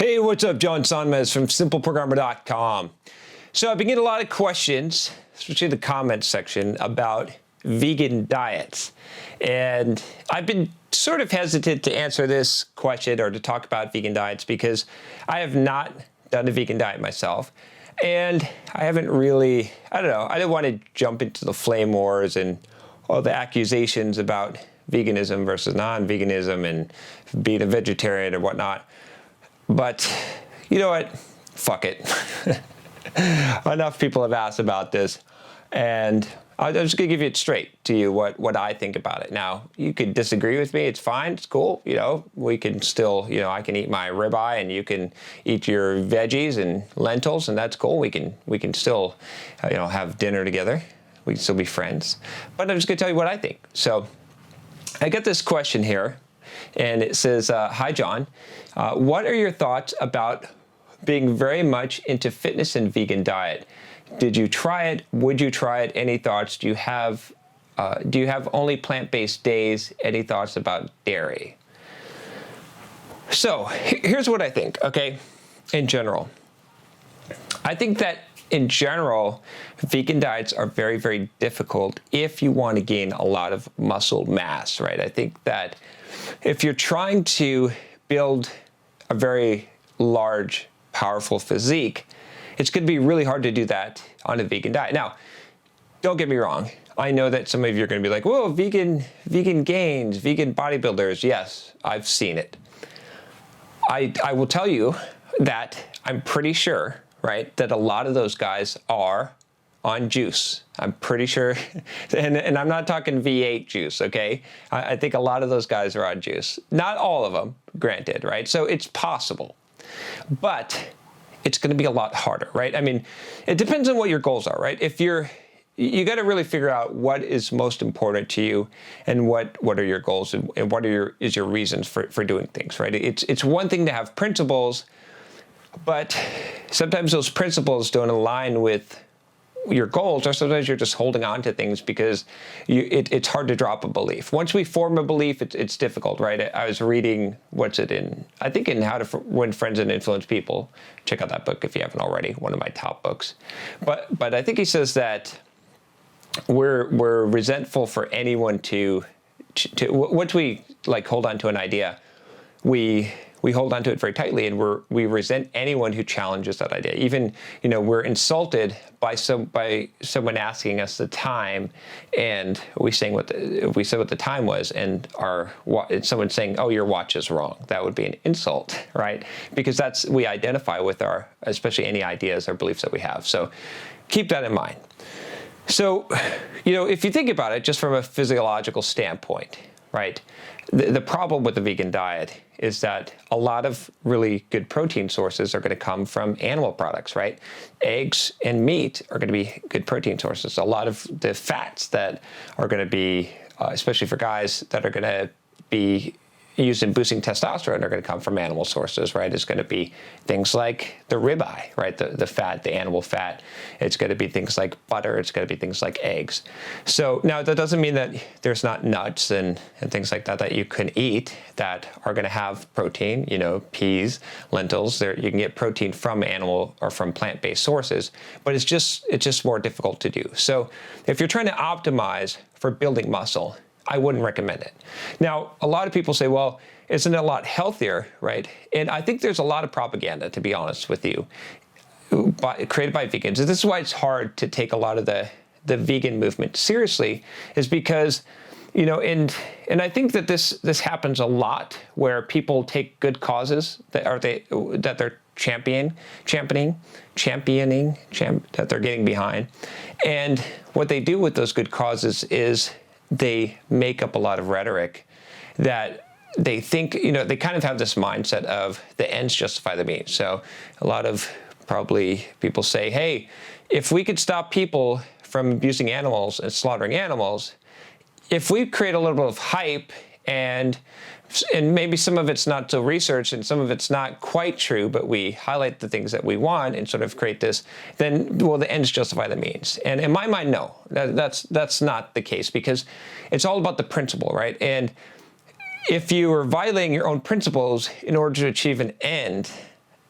Hey, what's up? John Sonmez from simpleprogrammer.com. So I've been getting a lot of questions, especially in the comments section, about vegan diets. And I've been sort of hesitant to answer this question or to talk about vegan diets because I have not done a vegan diet myself. And I haven't really, I didn't want to jump into the flame wars and all the accusations about veganism versus non-veganism and being a vegetarian or whatnot. But you know what? Fuck it. Enough people have asked about this, and I'm just gonna give it straight to you what I think about it. Now, you could disagree with me. It's fine. It's cool. You know, we can still, I can eat my ribeye, and you can eat your veggies and lentils, and that's cool. We can still, have dinner together. We can still be friends. But I'm just gonna tell you what I think. So, I get this question here. And it says, hi, John. What are your thoughts about being very much into fitness and vegan diet? Did you try it? Would you try it? Any thoughts? Do you have only plant-based days? Any thoughts about dairy? So here's what I think, okay, in general. I think that in general, vegan diets are very, very difficult if you want to gain a lot of muscle mass, right? I think that if you're trying to build a very large, powerful physique, it's going to be really hard to do that on a vegan diet. Now, don't get me wrong. I know that some of you are going to be like, whoa, vegan gains, vegan bodybuilders. Yes, I've seen it. I will tell you that I'm pretty sure, right, that a lot of those guys are on juice. I'm pretty sure, and I'm not talking V8 juice, okay? I think a lot of those guys are on juice. Not all of them, granted, right? So it's possible, but it's gonna be a lot harder, right? I mean, it depends on what your goals are, right? If you gotta really figure out what is most important to you and what are your goals and what are your reasons for doing things, right? It's one thing to have principles, but sometimes those principles don't align with your goals, or sometimes you're just holding on to things because it's hard to drop a belief. Once we form a belief, it's difficult, right? I was reading, I think in How to Win Friends and Influence People. Check out that book if you haven't already, one of my top books. But I think he says that we're resentful for anyone to once we hold on to an idea, we hold on to it very tightly, and we resent anyone who challenges that idea. Even, we're insulted by someone asking us the time, and we said what the time was, and someone saying, "Oh, your watch is wrong." That would be an insult, right? Because we identify with especially any ideas or beliefs that we have. So keep that in mind. So, if you think about it just from a physiological standpoint, right? The problem with the vegan diet is that a lot of really good protein sources are going to come from animal products, right? Eggs and meat are going to be good protein sources. A lot of the fats that are going to be, especially for guys, that are going to be used in boosting testosterone are going to come from animal sources, right? It's going to be things like the ribeye, right? The fat, the animal fat. It's going to be things like butter. It's going to be things like eggs. So now that doesn't mean that there's not nuts and things like that you can eat that are going to have protein, peas, lentils. You can get protein from animal or from plant-based sources, but it's just more difficult to do. So if you're trying to optimize for building muscle, I wouldn't recommend it. Now, a lot of people say, well, isn't it a lot healthier, right? And I think there's a lot of propaganda, to be honest with you, created by vegans. And this is why it's hard to take a lot of the vegan movement seriously, is because, and I think that this happens a lot where people take good causes that they're championing, that they're getting behind. And what they do with those good causes is they make up a lot of rhetoric that they think, they kind of have this mindset of the ends justify the means. So a lot of probably people say, hey, if we could stop people from abusing animals and slaughtering animals, if we create a little bit of hype and maybe some of it's not so researched and some of it's not quite true, but we highlight the things that we want and sort of create this, then, well, the ends justify the means. And in my mind, no, that's not the case, because it's all about the principle, right? And if you are violating your own principles in order to achieve an end,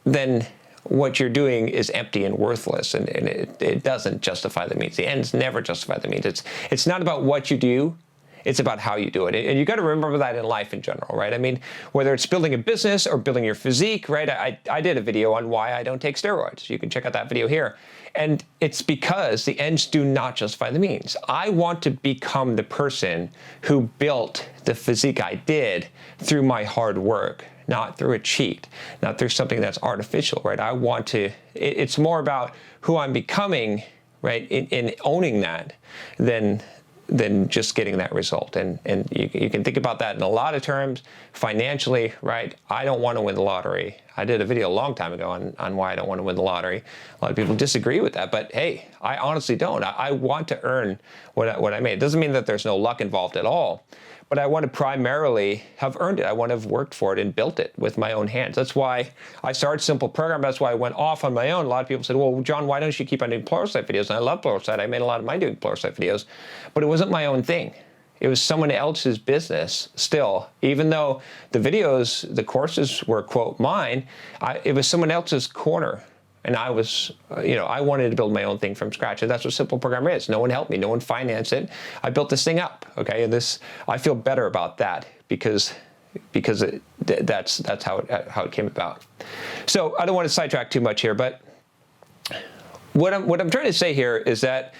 then what you're doing is empty and worthless, and it doesn't justify the means. The ends never justify the means. It's not about what you do, it's about how you do it. And you got to remember that in life in general, right? I mean, whether it's building a business or building your physique, right? I did a video on why I don't take steroids. You can check out that video here. And it's because the ends do not justify the means. I want to become the person who built the physique I did through my hard work, not through a cheat, not through something that's artificial, right? I want to, it's more about who I'm becoming, right, in owning that than just getting that result. And you can think about that in a lot of terms. Financially, right? I don't want to win the lottery. I did a video a long time ago on why I don't want to win the lottery. A lot of people disagree with that, but hey, I honestly don't. I want to earn what I made. It doesn't mean that there's no luck involved at all, but I want to primarily have earned it. I want to have worked for it and built it with my own hands. That's why I started Simple Program. That's why I went off on my own. A lot of people said, well, John, why don't you keep on doing Pluralsight videos? And I love Pluralsight. I made a lot of money doing Pluralsight videos, but it wasn't my own thing. It was someone else's business still. Even though the videos, the courses were, quote, mine, it was someone else's corner. And I was, I wanted to build my own thing from scratch. And that's what Simple Program is. No one helped me. No one financed it. I built this thing up, okay? And I feel better about that because that's how it came about. So I don't want to sidetrack too much here, but what I'm trying to say here is that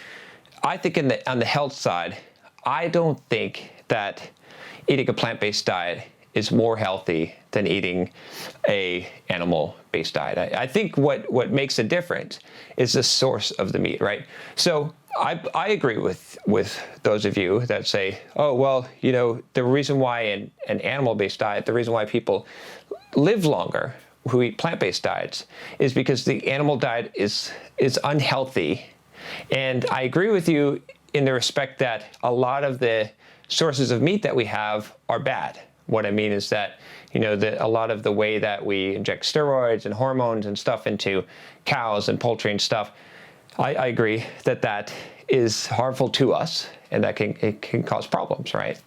I think on the health side, I don't think that eating a plant-based diet is more healthy than eating a animal-based diet. I think what makes a difference is the source of the meat, right? So I agree with those of you that say, oh, well, the reason why an animal-based diet, the reason why people live longer who eat plant-based diets is because the animal diet is unhealthy. And I agree with you in the respect that a lot of the sources of meat that we have are bad. What I mean is that, a lot of the way that we inject steroids and hormones and stuff into cows and poultry and stuff, I agree that is harmful to us and that it can cause problems, right?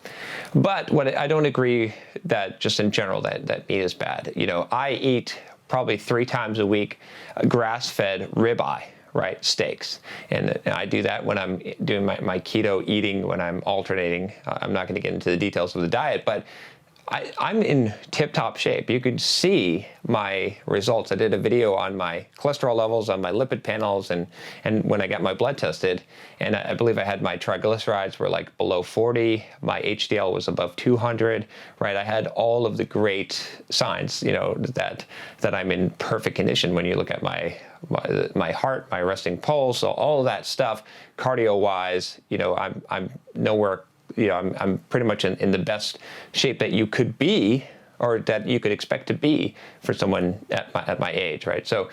But I don't agree that just in general that meat is bad. I eat probably 3 times a week grass-fed ribeye, right, steaks. And I do that when I'm doing my keto eating, when I'm alternating. I'm not going to get into the details of the diet, but I'm in tip-top shape. You can see my results. I did a video on my cholesterol levels, on my lipid panels, and when I got my blood tested, and I believe I had my triglycerides were like below 40, my HDL was above 200, right? I had all of the great signs, that I'm in perfect condition when you look at my heart, my resting pulse, so all of that stuff, cardio-wise, I'm nowhere. I'm pretty much in the best shape that you could be, or that you could expect to be for someone at my age, right? So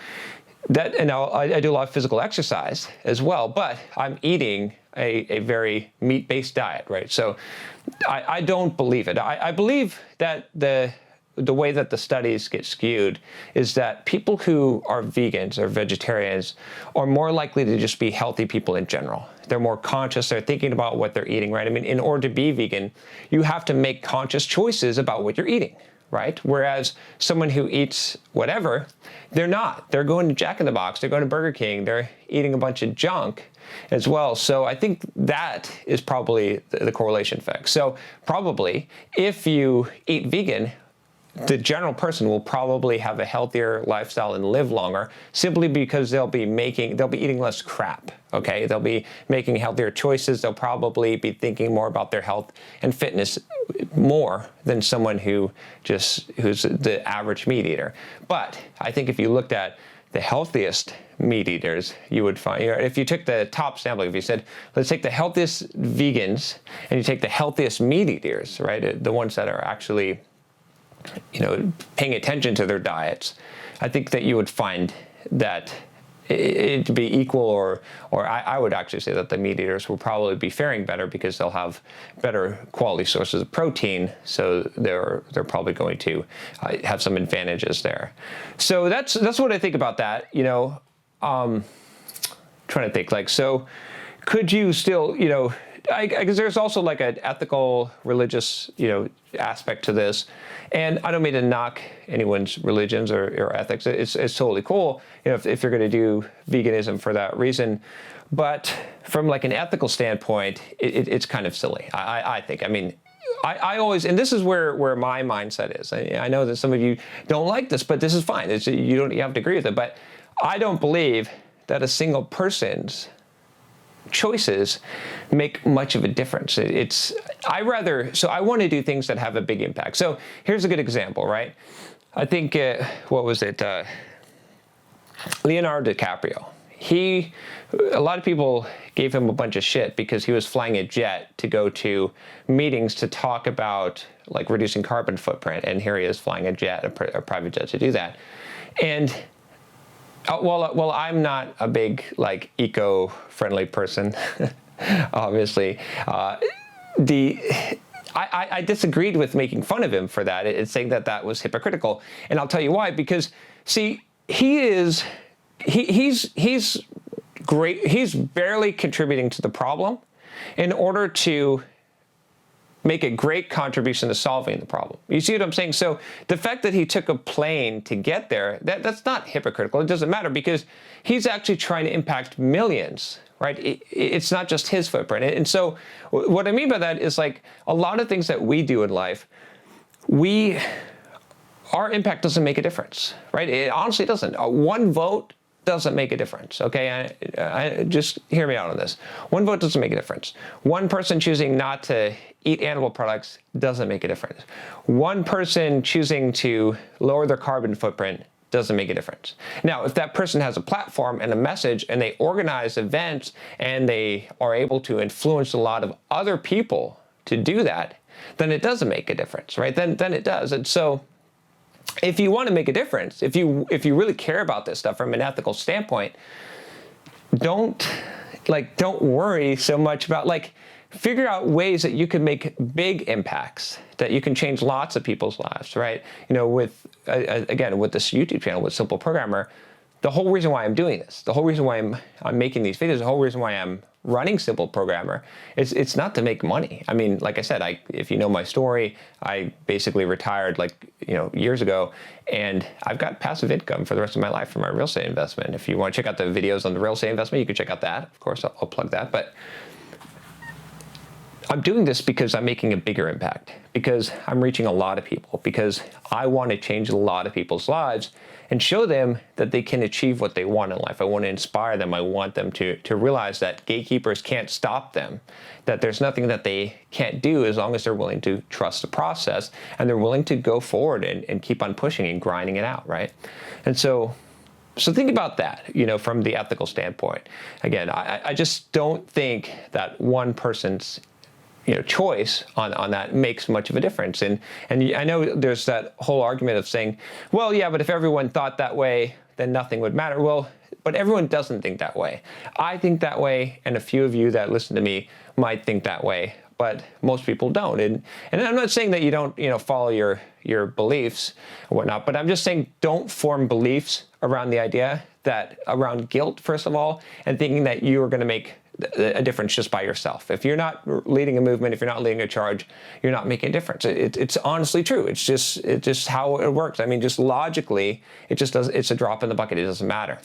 and I do a lot of physical exercise as well, but I'm eating a very meat-based diet, right? So I don't believe it. I believe that the way that the studies get skewed is that people who are vegans or vegetarians are more likely to just be healthy people in general. They're more conscious. They're thinking about what they're eating, right? I mean, in order to be vegan, you have to make conscious choices about what you're eating, right? Whereas someone who eats whatever, they're not. They're going to Jack in the Box. They're going to Burger King. They're eating a bunch of junk as well. So I think that is probably the correlation effect. So probably if you eat vegan, the general person will probably have a healthier lifestyle and live longer simply because they'll be eating less crap, okay? They'll be making healthier choices. They'll probably be thinking more about their health and fitness more than someone who's the average meat eater. But I think if you looked at the healthiest meat eaters, you would find, if you took the top sample, if you said, let's take the healthiest vegans and you take the healthiest meat eaters, right? The ones that are actually paying attention to their diets, I think that you would find that it'd be equal, or I would actually say that the meat eaters will probably be faring better because they'll have better quality sources of protein, so they're probably going to have some advantages there. So that's what I think about that. Trying to think, so could you still because there's also like an ethical, religious, aspect to this. And I don't mean to knock anyone's religions or ethics. It's totally cool, if you're going to do veganism for that reason. But from like an ethical standpoint, it's kind of silly, I think. I mean, I always, and this is where my mindset is. I know that some of you don't like this, but this is fine. You have to agree with it. But I don't believe that a single person's choices make much of a difference. I want to do things that have a big impact. So here's a good example, right? I think, what was it? Leonardo DiCaprio. A lot of people gave him a bunch of shit because he was flying a jet to go to meetings to talk about like reducing carbon footprint, and here he is flying a jet, a private jet, to do that. And well, I'm not a big like eco-friendly person, obviously. I disagreed with making fun of him for that. It's saying that was hypocritical, and I'll tell you why. Because see, he's great. He's barely contributing to the problem in order to make a great contribution to solving the problem. You see what I'm saying? So the fact that he took a plane to get there, that's not hypocritical. It doesn't matter because he's actually trying to impact millions, right? It's not just his footprint. And so what I mean by that is like a lot of things that we do in life, our impact doesn't make a difference, right? It honestly doesn't. One vote doesn't make a difference, okay? Just hear me out on this. One vote doesn't make a difference. One person choosing not to eat animal products doesn't make a difference. One person choosing to lower their carbon footprint doesn't make a difference. Now, if that person has a platform and a message and they organize events and they are able to influence a lot of other people to do that, then it doesn't make a difference, right? Then it does. And so if you want to make a difference, if you really care about this stuff from an ethical standpoint, don't worry so much about figure out ways that you can make big impacts, that you can change lots of people's lives, right? With again, with this YouTube channel, with Simple Programmer, the whole reason why I'm doing this, the whole reason why I'm making these videos, the whole reason why I'm running Simple Programmer, it's not to make money. I mean, like I said, if you know my story, I basically retired years ago, and I've got passive income for the rest of my life from my real estate investment. If you want to check out the videos on the real estate investment, you can check out that. Of course, I'll plug that. But I'm doing this because I'm making a bigger impact, because I'm reaching a lot of people, because I want to change a lot of people's lives and show them that they can achieve what they want in life. I want to inspire them. I want them to realize that gatekeepers can't stop them, that there's nothing that they can't do as long as they're willing to trust the process and they're willing to go forward and keep on pushing and grinding it out, right? And so think about that, from the ethical standpoint. Again, I just don't think that one person's choice on that makes much of a difference. And I know there's that whole argument of saying, well, yeah, but if everyone thought that way, then nothing would matter. Well, but everyone doesn't think that way. I think that way, and a few of you that listen to me might think that way, but most people don't. And I'm not saying that you don't, follow your beliefs and whatnot, but I'm just saying don't form beliefs around the idea that around guilt, first of all, and thinking that you are going to make a difference just by yourself. If you're not leading a movement, if you're not leading a charge, you're not making a difference. It's honestly true. It's just how it works. I mean, just logically, it's a drop in the bucket. It doesn't matter.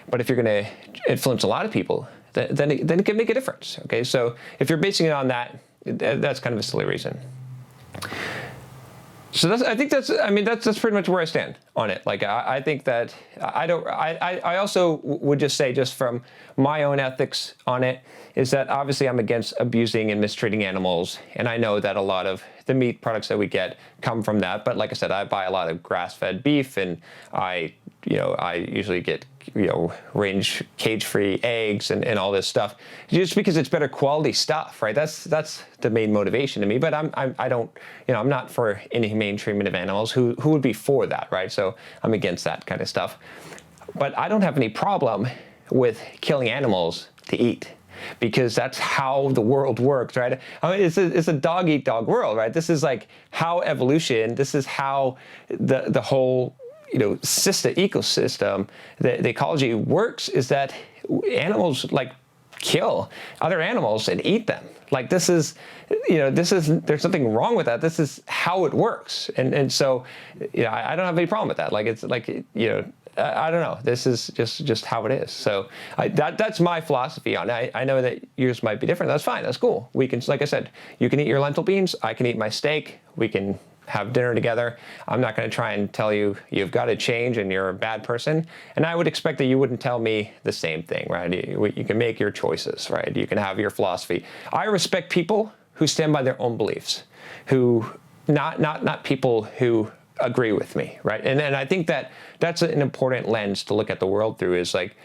But if you're going to influence a lot of people, then it can make a difference. Okay, so if you're basing it on that, that's kind of a silly reason. So I think that's pretty much where I stand on it. I think that I also would just say, just from my own ethics on it, is that obviously I'm against abusing and mistreating animals. And I know that a lot of the meat products that we get come from that. But like I said, I buy a lot of grass-fed beef, and I usually get range cage-free eggs and all this stuff, just because it's better quality stuff, right? That's the main motivation to me. But I'm not for inhumane treatment of animals. Who would be for that, right? So I'm against that kind of stuff. But I don't have any problem with killing animals to eat, because that's how the world works, right? I mean, it's a dog-eat-dog world, right? This is like how evolution, this is how the whole ecosystem, the ecology works, is that animals kill other animals and eat them. Like this is, there's something wrong with that. This is how it works. And so, I don't have any problem with that. Like, it's like, I don't know. This is just how it is. So that's my philosophy on it. I know that yours might be different. That's fine. That's cool. We can, like I said, you can eat your lentil beans. I can eat my steak. We can have dinner together. I'm not going to try and tell you you've got to change and you're a bad person. And I would expect that you wouldn't tell me the same thing, right? You can make your choices, right? You can have your philosophy. I respect people who stand by their own beliefs, who not people who agree with me, right? And I think that that's an important lens to look at the world through, is like,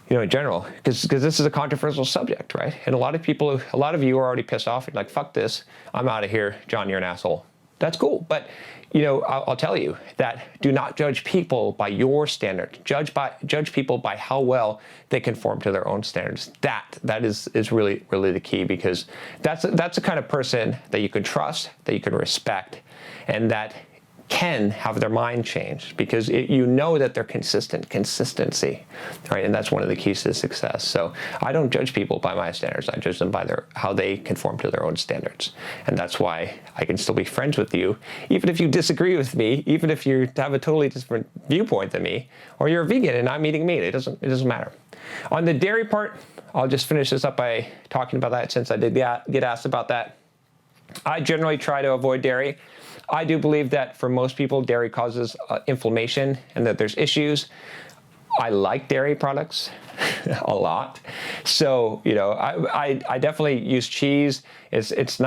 in general, because this is a controversial subject, right? And a lot of you are already pissed off and like, fuck this, I'm out of here, John, you're an asshole. That's cool. But, I'll tell you that do not judge people by your standard. Judge people by how well they conform to their own standards. That is really, really the key, because that's the kind of person that you can trust, that you can respect, and that can have their mind changed, because that they're consistency, right? And that's one of the keys to success. So I don't judge people by my standards. I judge them by how they conform to their own standards. And that's why I can still be friends with you, even if you disagree with me, even if you have a totally different viewpoint than me, or you're a vegan and I'm eating meat. It doesn't matter. On the dairy part, I'll just finish this up by talking about that, since I did get asked about that. I generally try to avoid dairy. I do believe that for most people, dairy causes inflammation and that there's issues. I like dairy products a lot. So, I definitely use cheese. It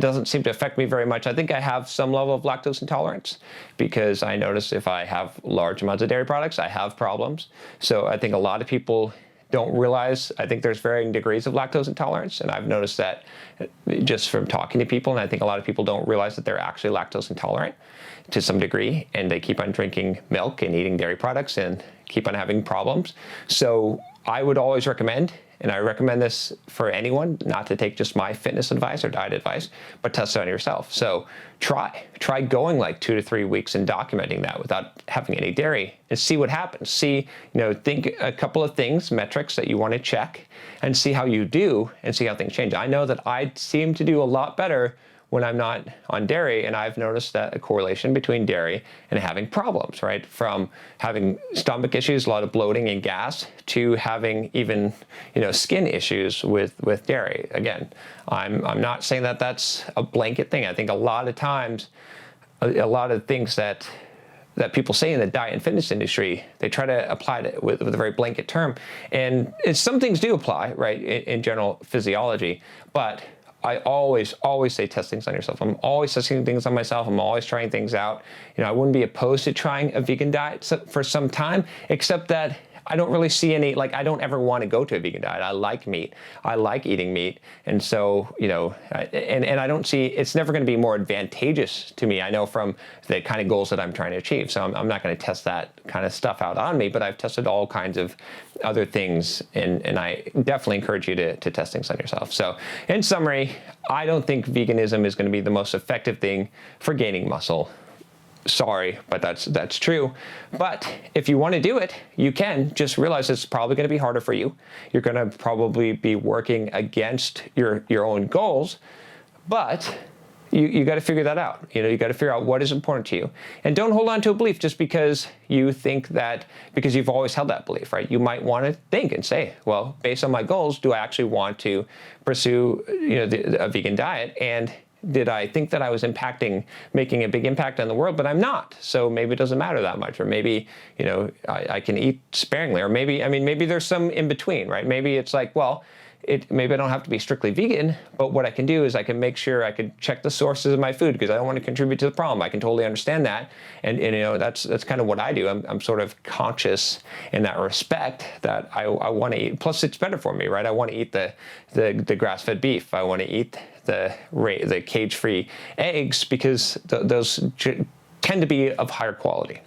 doesn't seem to affect me very much. I think I have some level of lactose intolerance, because I notice if I have large amounts of dairy products, I have problems. So I think a lot of people don't realize, I think there's varying degrees of lactose intolerance, and I've noticed that just from talking to people, and I think a lot of people don't realize that they're actually lactose intolerant to some degree, and they keep on drinking milk and eating dairy products and keep on having problems. So I would always recommend, and I recommend this for anyone, not to take just my fitness advice or diet advice, but test it on yourself. So try going like 2 to 3 weeks and documenting that without having any dairy, and see what happens. See, think a couple of things, metrics that you want to check, and see how you do, and see how things change. I know that I seem to do a lot better when I'm not on dairy, and I've noticed that a correlation between dairy and having problems, right? From having stomach issues, a lot of bloating and gas, to having even, skin issues with dairy. Again, I'm not saying that that's a blanket thing. I think a lot of times, a lot of things that people say in the diet and fitness industry, they try to apply it with a very blanket term. And some things do apply, right, in general physiology, but I always say test things on yourself. I'm always testing things on myself. I'm always trying things out. I wouldn't be opposed to trying a vegan diet for some time, except that I don't really see any, I don't ever want to go to a vegan diet. I like meat. I like eating meat. And so, and I don't see, it's never going to be more advantageous to me, I know, from the kind of goals that I'm trying to achieve. So I'm not going to test that kind of stuff out on me, but I've tested all kinds of other things, and I definitely encourage you to test things on yourself. So in summary, I don't think veganism is going to be the most effective thing for gaining muscle. Sorry, but that's true. But if you want to do it, you can. Just realize it's probably going to be harder for you. You're going to probably be working against your own goals, but you got to figure that out. You got to figure out what is important to you, and don't hold on to a belief just because you think that, because you've always held that belief, right? You might want to think and say, well, based on my goals, do I actually want to pursue a vegan diet? And did I think that I was making a big impact on the world, but I'm not. So maybe it doesn't matter that much, or maybe, I can eat sparingly, or maybe there's some in between, right? Maybe it's like, well, maybe I don't have to be strictly vegan, but what I can do is I can make sure I can check the sources of my food, because I don't want to contribute to the problem. I can totally understand that. And that's kind of what I do. I'm sort of conscious in that respect, that I want to eat. Plus it's better for me, right? I want to eat the grass-fed beef. I want to eat the cage-free eggs, because those tend to be of higher quality.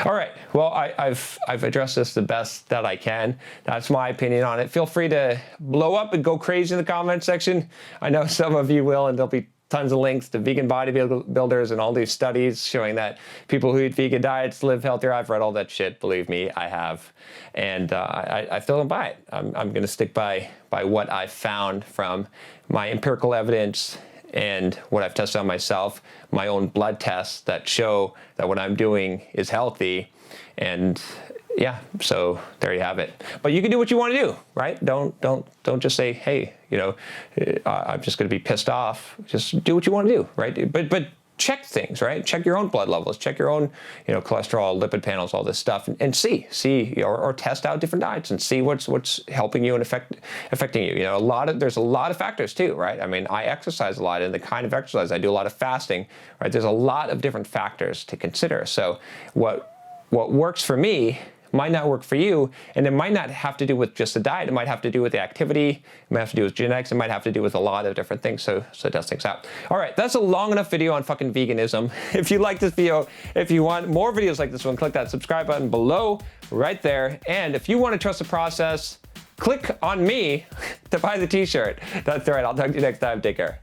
All right, well, I've addressed this the best that I can. That's my opinion on it. Feel free to blow up and go crazy in the comment section. I know some of you will, and they'll be tons of links to vegan bodybuilders and all these studies showing that people who eat vegan diets live healthier. I've read all that shit. Believe me, I have. And I still don't buy it. I'm going to stick by what I found from my empirical evidence and what I've tested on myself, my own blood tests that show that what I'm doing is healthy. And yeah, so there you have it. But you can do what you want to do, right? Don't just say, hey, you know, I'm just going to be pissed off. Just do what you want to do, right? But check things, right? Check your own blood levels, check your own, you know, cholesterol, lipid panels, all this stuff, and see, or test out different diets and see what's helping you and affecting you. You know, there's a lot of factors too, right? I mean, I exercise a lot, and the kind of exercise I do, a lot of fasting, right? There's a lot of different factors to consider. So what works for me might not work for you, and it might not have to do with just the diet. It might have to do with the activity. It might have to do with genetics. It might have to do with a lot of different things. So test things out. All right, that's a long enough video on fucking veganism. If you like this video, if you want more videos like this one, click that subscribe button below right there. And if you want to trust the process, click on me to buy the t-shirt. That's right. I'll talk to you next time. Take care.